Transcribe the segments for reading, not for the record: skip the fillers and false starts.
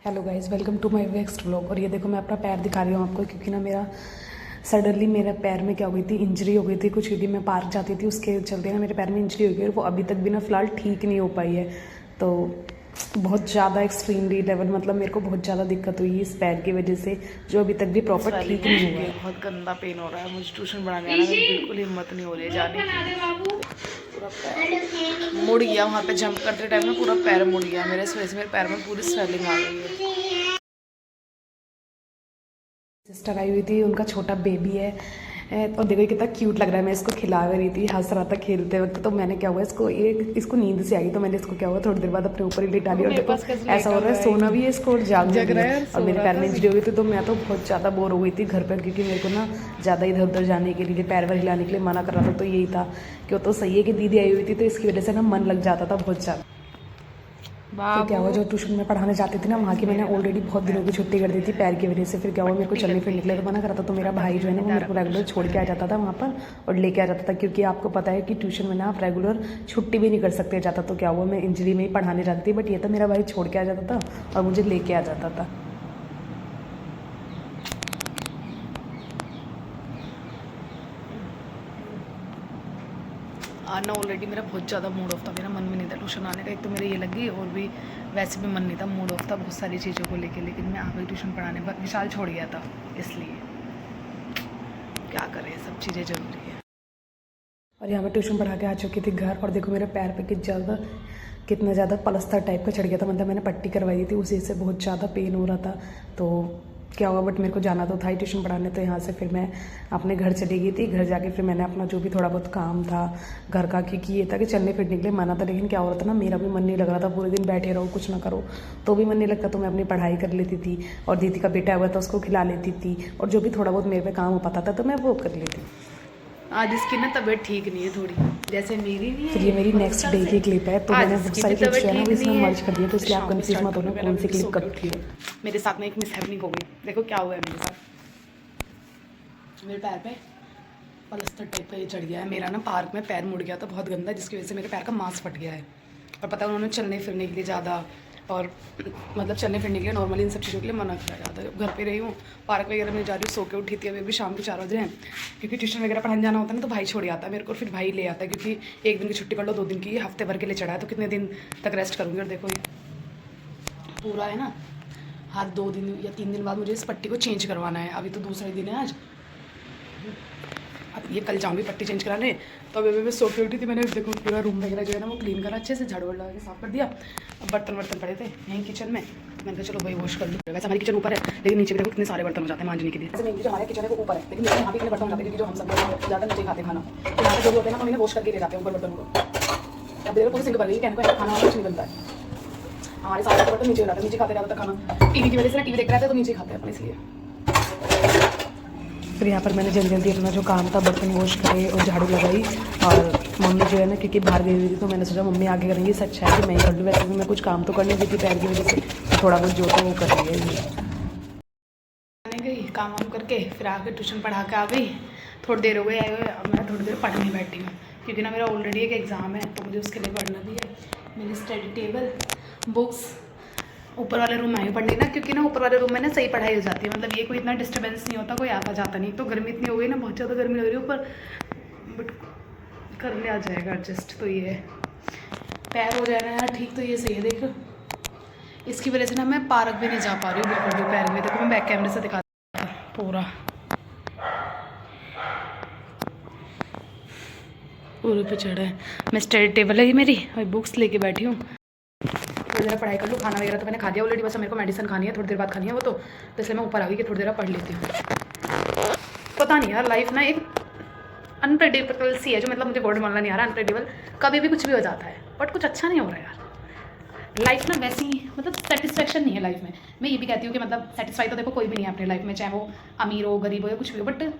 Hello guys, welcome to my next vlog. और ये देखो मैं अपना पैर दिखा रही हूँ आपको, क्योंकि ना मेरा सडनली मेरे पैर में क्या हो गई थी, इंजरी हो गई थी कुछ, क्योंकि मैं पार्क जाती थी उसके चलते ना मेरे पैर में इंजरी हो गई और वो अभी तक भी ना फिलहाल ठीक नहीं हो पाई है। तो बहुत ज़्यादा एक्सट्रीमली लेवल, मतलब मेरे को बहुत ज़्यादा दिक्कत हुई इस पैर की वजह से, जो अभी तक भी प्रॉपर ठीक नहीं हुआ है। बहुत गंदा पेन हो रहा है, मुझे ट्यूशन पढ़ाने आना है, बिल्कुल हिम्मत नहीं हो रही है जाने की। पूरा पैर मुड़ गया, वहाँ पे जंप करते टाइम ना पूरा पैर मुड़ गया मेरे, इस वजह से मेरे पैर में पूरी स्वेलिंग आ गई है। सिस्टर आई हुई थी, उनका छोटा बेबी है और देखो कितना क्यूट लग रहा है। मैं इसको खिला रही थी, हंस रहा था खेलते वक्त। तो मैंने क्या हुआ, इसको नींद से आई, तो मैंने इसको क्या हुआ थोड़ी देर बाद अपने ऊपर ही लिटा लिया। और देखो ऐसा हो रहा है, सोना भी है इसको और जाग रहा है। और मेरे पैर में इंजरी हो गई थी, तो मैं तो बहुत ज़्यादा बोर हो गई थी घर पर, क्योंकि मेरे को ना ज़्यादा इधर उधर जाने के लिए, पैर वैर हिलाने के लिए मना कर रहा था। तो यही था कि वो तो सही है कि दीदी आई हुई थी, तो इसकी वजह से ना मन लग जाता था बहुत ज़्यादा। फिर क्या हुआ, जो ट्यूशन में पढ़ाने जाती थी ना, वहाँ की मैंने ऑलरेडी बहुत दिनों की छुट्टी कर दी थी पैर की वजह से। फिर क्या हुआ, मेरे को चलने फिरने के लिए तो मना करा था, तो मेरा भाई जो है ना वो मेरे को रेगुलर छोड़ के आ जाता था वहाँ पर और लेके आ जाता था। क्योंकि आपको पता है कि ट्यूशन में ना आप रेगुलर छुट्टी भी नहीं कर सकते जाता। तो क्या हुआ, मैं इंजरी में ही पढ़ाने जाती थी, बट ये तो मेरा भाई छोड़ के आ जाता था और मुझे लेके आ जाता था। आना ऑलरेडी मेरा बहुत ज़्यादा मूड ऑफ था, मेरा मन में नहीं था ट्यूशन आने का। एक तो मेरे ये लगी, और भी वैसे भी मन नहीं था, मूड ऑफ था बहुत सारी चीज़ों को लेके। लेकिन मैं आ गई ट्यूशन पढ़ाने पर, विशाल छोड़ गया था, इसलिए क्या करें, सब चीज़ें ज़रूरी है। और यहाँ मैं ट्यूशन पढ़ा के आ चुकी थी घर, और देखो मेरे पैर पे कितना ज़्यादा पलस्तर टाइप का चढ़ गया था। मतलब मैंने पट्टी करवाई थी, उसी से बहुत ज़्यादा पेन हो रहा था। तो क्या हुआ, बट मेरे को जाना तो था ही ट्यूशन पढ़ाने। तो यहाँ से फिर मैं अपने घर चली गई थी। घर जाके फिर मैंने अपना जो भी थोड़ा बहुत काम था घर का, क्योंकि ये था कि चलने फिरने के लिए मना था, लेकिन क्या हो रहा था ना, मेरा भी मन नहीं लग रहा था। पूरे दिन बैठे रहो कुछ ना करो तो भी मन नहीं लगता। तो मैं अपनी पढ़ाई कर लेती थी, और दीदी का बेटा हुआ था उसको खिला लेती थी, और जो भी थोड़ा बहुत मेरे पे काम हो पाता था तो मैं वो कर लेती। आज इसकी ना तबीयत ठीक नहीं है थोड़ी, जैसे मेरी नहीं है। फिर ये मेरी नेक्स्ट डे की क्लिप है, तो मैंने बहुत सारी क्लिप्स जो है ना वो इसमें मर्ज कर दिया, तो इसलिए आप कंफ्यूज मत होना कौन सी क्लिप कब थी। मेरे साथ में एक मिसहैपनिंग हो गई, देखो क्या हुआ है मेरे साथ। मेरे पैर पे पलस्तर टाइप का ये चढ़ गया है। मेरा ना पार्क में पैर मुड़ गया था बहुत गंदा, जिसकी वजह से मेरे पैर का मांस फट गया है। और पता है उन्होंने चलने फिरने के लिए ज़्यादा, और मतलब चलने फिरने के लिए नॉर्मली इन सब चीज़ों के लिए मना किया जाता है। घर पे रही हूँ, पार्क वगैरह में जा रही हूँ, सो के उठी थी अभी भी शाम के 4 बजे हैं, क्योंकि ट्यूशन वगैरह पढ़ाने जाना होता है ना, तो भाई छोड़ आता है मेरे को, फिर भाई ले आता है। क्योंकि एक दिन की छुट्टी कर लो, 2 दिन की, हफ्ते भर के लिए चढ़ा है, तो कितने दिन तक रेस्ट करूँगी। और देखो ये पूरा है ना हाथ, 2 दिन या 3 दिन बाद मुझे इस पट्टी को चेंज करवाना है। अभी तो दूसरा दिन है आज, अब ये कल जाऊँगी पट्टी चेंज कराने। तो अभी मैं सो के उठी थी, मैंने देखो पूरा रूम वगैरह जो है ना वो क्लीन करा, अच्छे से झाड़ू लगा के साफ़ कर दिया। अब बर्तन पड़े थे यहीं किचन में, मैंने कहा चलो भाई वॉश कर लूँ। वैसे हमारी किचन ऊपर है, लेकिन नीचे देखो कितने सारे बर्तन हो जाते हैं मांजने के लिए। वैसे जो हमारा किचन है वो ऊपर है, लेकिन यहाँ भी इतने बर्तन हो जाते हैं, क्योंकि जो हम सब ज़्यादा नीचे खाते खाना, तो यहाँ पे जो भी होते हैं ना हम इन्हें वॉश करके ले जाते हैं ऊपर बर्तन को। अब देखो पूरी सिंक भर गई, कहने को खाना वाला कुछ नहीं बनता है, हमारे सारे बर्तन नीचे हो जाते हैं, नीचे खाते ज़्यादातर खाना। टीवी की वजह से ना, टीवी देख रहे थे तो नीचे खाते हैं अपन, इसलिए। फिर यहाँ पर मैंने जल्दी जल्दी अपना जो काम था बर्तन वॉश करे और झाड़ू लगाई। और मम्मी जो है ना, क्योंकि बाहर गई हुई थी, तो मैंने सोचा मम्मी आगे करेंगी, इससे अच्छा है कि मैं ही कर लूँ। वैसे भी मैं कुछ काम तो करने दी थी पैर की वजह से, तो थोड़ा बहुत जो था वो कर रही है। गई काम वाम करके, फिर आके ट्यूशन पढ़ा के आ गई। थोड़ी देर हो गई आए हुए, अब मैं थोड़ी देर पढ़ने बैठी हूँ, क्योंकि ना मेरा ऑलरेडी एक एग्ज़ाम है, तो मुझे उसके लिए पढ़ना भी है। मेरी स्टडी टेबल, बुक्स ऊपर वाले रूम में आई पढ़ने ना, क्योंकि ना ऊपर वाले रूम में ना सही पढ़ाई हो जाती है। मतलब ये कोई इतना डिस्टर्बेंस नहीं होता, कोई आता जाता नहीं। तो गर्मी इतनी हो गई ना, बहुत ज़्यादा गर्मी लग रही है ऊपर, बट करने आ जाएगा एडजस्ट। तो ये पैर हो जाएगा यार ठीक, तो ये सही है। देख इसकी वजह से ना मैं पार्क भी नहीं जा पा रही हूँ बिल्कुल भी पैर में। देखो मैं बैक कैमरे से दिखा पूरा पूरे पे चढ़ा है। मैं स्टडी टेबल है ये मेरी, और बुक्स लेके बैठी हूँ, थोड़ी देर पढ़ाई कर लूँ। खाना वगैरह तो मैंने खा लिया ऑलरेडी, बस मेरे को मेडिसिन खानी है, थोड़ी देर बाद खानी है वो, तो इसलिए मैं ऊपर आ गई कि थोड़ी देर पढ़ लेती हूँ। पता नहीं यार, लाइफ ना एक अनप्रेडिक्टेबल सी है, जो मतलब मुझे वर्ड मानना नहीं आ रहा। अनप्रेडिक्टेबल, कभी भी कुछ भी हो जाता है, बट कुछ अच्छा नहीं हो रहा है यार। लाइफ ना वैसी, मतलब सेटिस्फेक्शन नहीं है लाइफ में। मैं ये भी कहती हूँ कि मतलब सेटिस्फाई तो देखो कोई भी नहीं है अपनी लाइफ में, चाहे वो अमीर हो गरीब हो या कुछ भी हो, बट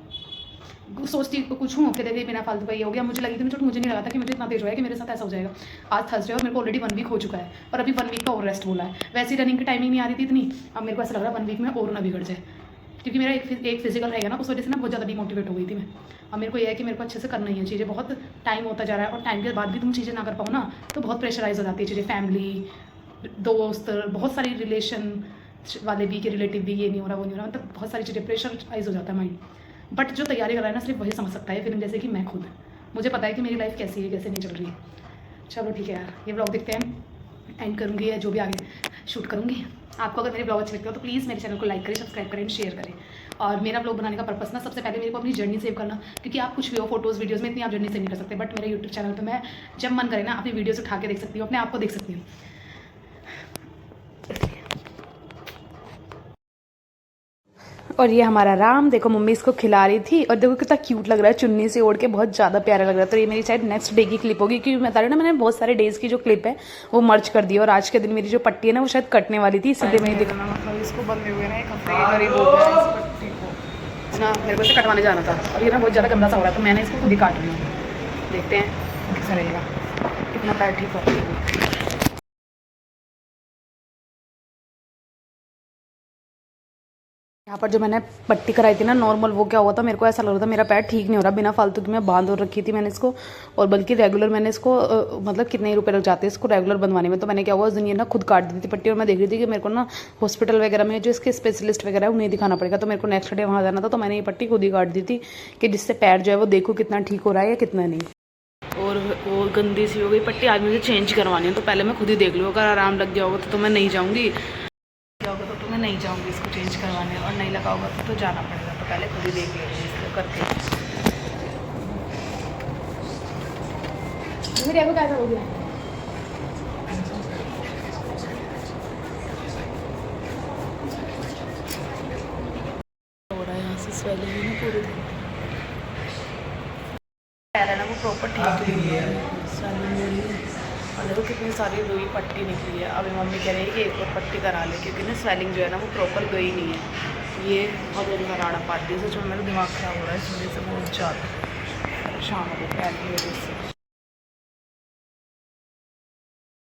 सोचती कुछ हूँ कि देखिए बिना फालतू का ये हो गया। मुझे लगी थी चोट, मुझे नहीं लगा था कि मुझे इतना तेज हो है कि मेरे साथ ऐसा हो जाएगा। आज थर्सडे और मेरे को ऑलरेडी 1 वीक हो चुका है, और अभी 1 वीक का और रेस्ट बोला है। वैसे ही रनिंग की टाइमिंग नहीं आ रही थी इतनी, अब मेरे को ऐसा लग रहा है 1 वीक में और ना बिगड़ जाए, क्योंकि मेरा एक फिजिकल रहेगा ना, उस वजह से ना बहुत ज़्यादा डिमोटिवेट हो गई थी मैं। अब मेरे को ये है कि मेरे को अच्छे से करना ही है चीज़ें, बहुत टाइम होता जा रहा है, और टाइम के बाद भी तुम चीज़ें ना कर पाओ ना, तो बहुत प्रेशराइज हो जाती है चीज़ें, फैमिली, दोस्त, बहुत सारी रिलेशन, वाले भी के रिलेटिव भी, ये नहीं हो रहा वो नहीं हो रहा, मतलब बहुत सारी चीज़ें प्रेशराइज हो जाता है माइंड। बट जो तैयारी कर रहा है ना सिर्फ वही समझ सकता है फिल्म, जैसे कि मैं खुद, मुझे पता है कि मेरी लाइफ कैसी है कैसे नहीं चल रही है। चलो ठीक है यार, ये ब्लॉग देखते हैं, एंड करूँगी या जो भी आगे शूट करूँगी। आपको अगर मेरे ब्लॉग अच्छे लगते हो तो प्लीज़ मेरे चैनल को लाइक करें, सब्सक्राइब करें, शेयर करें। और मेरा ब्लॉग बनाने का पर्पस ना सबसे पहले मेरे को अपनी जर्नी सेव करना, क्योंकि आप कुछ भी हो फोटोज़ वीडियोज़ में इतनी आप जर्नी सेव नहीं कर सकते, बट मेरे यूट्यूब चैनल पर मैं जब मन करे ना अपनी वीडियोज़ उठा के देख सकती हूँ, अपने आप को देख सकती हूँ। और ये हमारा राम, देखो मम्मी इसको खिला रही थी और देखो कितना क्यूट लग रहा है, चुन्नी से ओढ़ के बहुत ज़्यादा प्यारा लग रहा है। तो ये मेरी शायद नेक्स्ट डे की क्लिप होगी, क्योंकि मैं बता रही हूँ ना मैंने बहुत सारे डेज़ की जो क्लिप है वो मर्ज कर दी है, और आज के दिन मेरी जो पट्टी है ना वो शायद कटने वाली थी, इसलिए मैं देखना मतलब इसको बंधे हुए ना 1 हफ्ते के करीब हो गया इस पट्टी को ना, मेरे को इसे कटवाने जाना था और ये ना बहुत ज़्यादा गंदा सा हो रहा है, तो मैंने इसको खुद ही काट लिया। देखते हैं कैसा रहेगा, कितना पैर ठीक हो रहा है। यहाँ पर जो मैंने पट्टी कराई थी ना नॉर्मल, वो क्या हुआ था, मेरे को ऐसा लग रहा था मेरा पैर ठीक नहीं हो रहा, बिना फालतू की मैं बांध और रखी थी मैंने इसको, और बल्कि रेगुलर मैंने इसको मतलब कितने ही रुपए लग जाते हैं इसको रेगुलर बनवाने में। तो मैंने क्या हुआ उस दिन ये ना खुद काट दी थी पट्टी, और मैं देख रही थी कि मेरे को ना हॉस्पिटल वगैरह में जो इसके स्पेशलिस्ट वगैरह है उन्हें दिखाना पड़ेगा, तो मेरे को नेक्स्ट डे वहाँ जाना था, तो मैंने ये पट्टी खुद ही काट दी थी कि जिससे पैर जो है वो देखो कितना ठीक हो रहा है या कितना नहीं। और वो गंदी सी हो गई पट्टी, आज मुझे चेंज करवानी है, तो पहले मैं खुद ही देख लूँ, अगर आराम लग गया होगा तो मैं नहीं जाऊँगी, तो मैं नहीं जाऊँगी इसको चेंज करवाने, और नहीं लगा होगा तो जाना पड़ेगा, तो पहले खुद ही देख लेंगे इसको करके। मेरे को कैसा हो गया हो रहा है यहाँ से स्वेलिंग है ना पूरी, पैर है ना वो प्रॉपर ठीक नहीं है, स्वेलिंग हो रही है। और देखो कितनी सारी रुई पट्टी निकली है। अभी मम्मी कह रही है कि एक और पट्टी करा ले, क्योंकि ना स्वेलिंग जो है ना वो प्रॉपर गई नहीं है, ये बहुत ज़्यादा राड़ा पाती है, सच में मेरा दिमाग ख़राब हो रहा है इस वजह से, बहुत ज़्यादा परेशान हो गई पैर की वजह से।